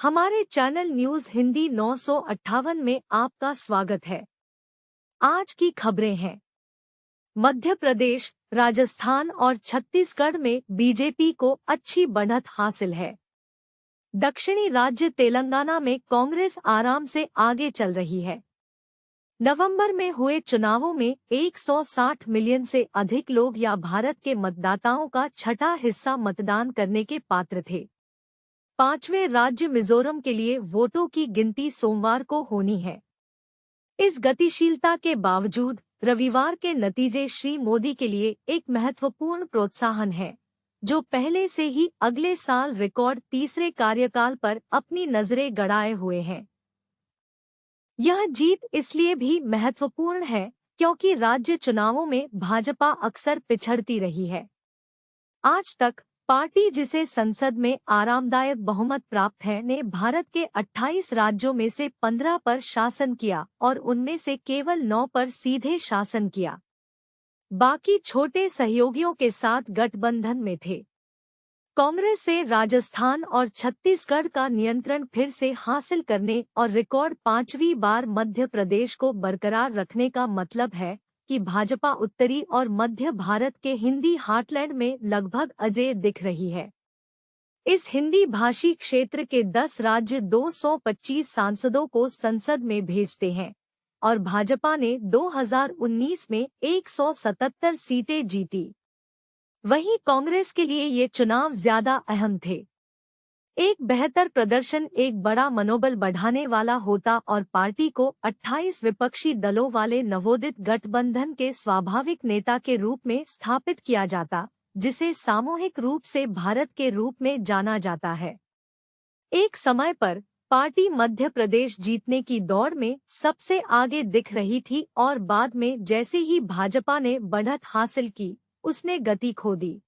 हमारे channel news Hindi 958 में आपका स्वागत है। आज की खबरें हैं। मध्य प्रदेश, राजस्थान और छत्तीसगढ़ में बीजेपी को अच्छी बढ़त हासिल है। दक्षिणी राज्य तेलंगाना में कांग्रेस आराम से आगे चल रही है। नवंबर में हुए चुनावों में 160 मिलियन से अधिक लोग या भारत के मतदाताओं का छठा हिस्सा मतदान करने के पात्र थे। पांचवें राज्य मिजोरम के लिए वोटों की गिनती सोमवार को होनी है। इस गतिशीलता के बावजूद रविवार के नतीजे श्री मोदी के लिए एक महत्वपूर्ण प्रोत्साहन है, जो पहले से ही अगले साल रिकॉर्ड तीसरे कार्यकाल पर अपनी नजरें गड़ाए हुए हैं। यह जीत इसलिए भी महत्वपूर्ण है क्योंकि राज्य चुनावों में भाजपा अक्सर पिछड़ती रही है। आज तक पार्टी जिसे संसद में आरामदायक बहुमत प्राप्त है ने भारत के 28 राज्यों में से 15 पर शासन किया और उनमें से केवल 9 पर सीधे शासन किया। बाकी छोटे सहयोगियों के साथ गठबंधन में थे। कांग्रेस से राजस्थान और छत्तीसगढ़ का नियंत्रण फिर से हासिल करने और रिकॉर्ड 5वीं बार मध्य प्रदेश को बरकरार रखने का मतलब है कि भाजपा उत्तरी और मध्य भारत के हिंदी हार्टलैंड में लगभग अजेय दिख रही है। इस हिंदी भाषी क्षेत्र के 10 राज्य 225 सांसदों को संसद में भेजते हैं और भाजपा ने 2019 में 177 सीटें जीती। वहीं कांग्रेस के लिए ये चुनाव ज्यादा अहम थे। एक बेहतर प्रदर्शन एक बड़ा मनोबल बढ़ाने वाला होता और पार्टी को 28 विपक्षी दलों वाले नवोदित गठबंधन के स्वाभाविक नेता के रूप में स्थापित किया जाता, जिसे सामूहिक रूप से भारत के रूप में जाना जाता है। एक समय पर पार्टी मध्य प्रदेश जीतने की दौड़ में सबसे आगे दिख रही थी और बाद में जैसे ही भाजपा ने बढ़त हासिल की, उसने गति खो दी।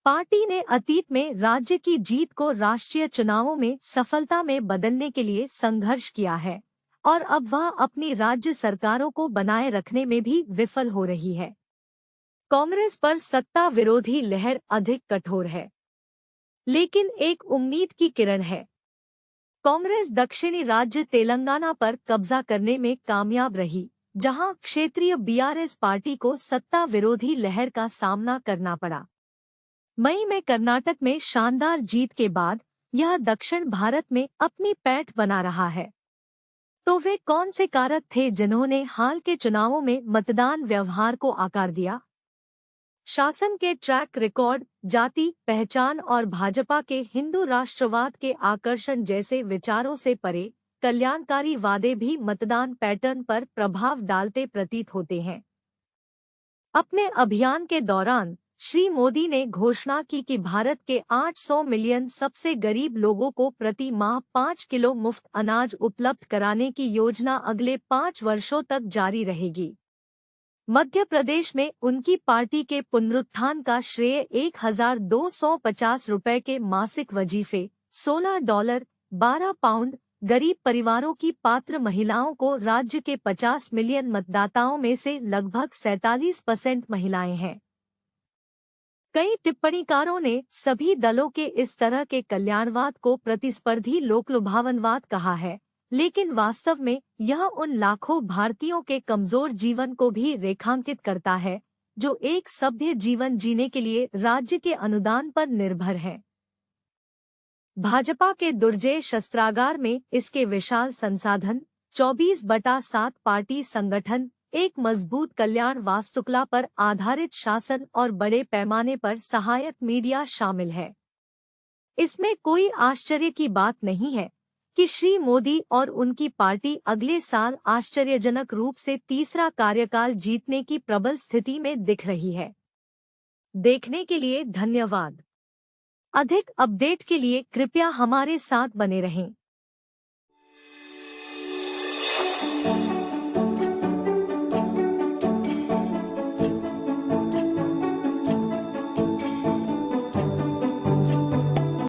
पार्टी ने अतीत में राज्य की जीत को राष्ट्रीय चुनावों में सफलता में बदलने के लिए संघर्ष किया है और अब वह अपनी राज्य सरकारों को बनाए रखने में भी विफल हो रही है। कांग्रेस पर सत्ता विरोधी लहर अधिक कठोर है, लेकिन एक उम्मीद की किरण है। कांग्रेस दक्षिणी राज्य तेलंगाना पर कब्जा करने में कामयाब रही, जहां क्षेत्रीय बीआरएस पार्टी को सत्ता विरोधी लहर का सामना करना पड़ा। मई में कर्नाटक में शानदार जीत के बाद यह दक्षिण भारत में अपनी पैठ बना रहा है। तो वे कौन से कारक थे जिन्होंने हाल के चुनावों में मतदान व्यवहार को आकार दिया? शासन के ट्रैक रिकॉर्ड, जाति पहचान और भाजपा के हिंदू राष्ट्रवाद के आकर्षण जैसे विचारों से परे कल्याणकारी वादे भी मतदान पैटर्न पर प्रभाव डालते प्रतीत होते हैं। अपने अभियान के दौरान श्री मोदी ने घोषणा की कि भारत के 800 मिलियन सबसे गरीब लोगों को प्रति माह 5 किलो मुफ्त अनाज उपलब्ध कराने की योजना अगले 5 वर्षों तक जारी रहेगी। मध्य प्रदेश में उनकी पार्टी के पुनरुत्थान का श्रेय 1250 रुपए के मासिक वजीफे, $16, 12 पाउंड गरीब परिवारों की पात्र महिलाओं को राज्य के 50 मिलियन मतदाताओं में से लगभग 47% महिलाएं हैं। कई टिप्पणीकारों ने सभी दलों के इस तरह के कल्याणवाद को प्रतिस्पर्धी लोकलुभावनवाद कहा है, लेकिन वास्तव में यह उन लाखों भारतीयों के कमजोर जीवन को भी रेखांकित करता है जो एक सभ्य जीवन जीने के लिए राज्य के अनुदान पर निर्भर हैं। भाजपा के दुर्जय शस्त्रागार में इसके विशाल संसाधन, 24/7 पार्टी संगठन, एक मजबूत कल्याण वास्तुकला पर आधारित शासन और बड़े पैमाने पर सहायक मीडिया शामिल है। इसमें कोई आश्चर्य की बात नहीं है कि श्री मोदी और उनकी पार्टी अगले साल आश्चर्यजनक रूप से तीसरा कार्यकाल जीतने की प्रबल स्थिति में दिख रही है। देखने के लिए धन्यवाद। अधिक अपडेट के लिए कृपया हमारे साथ बने रहें।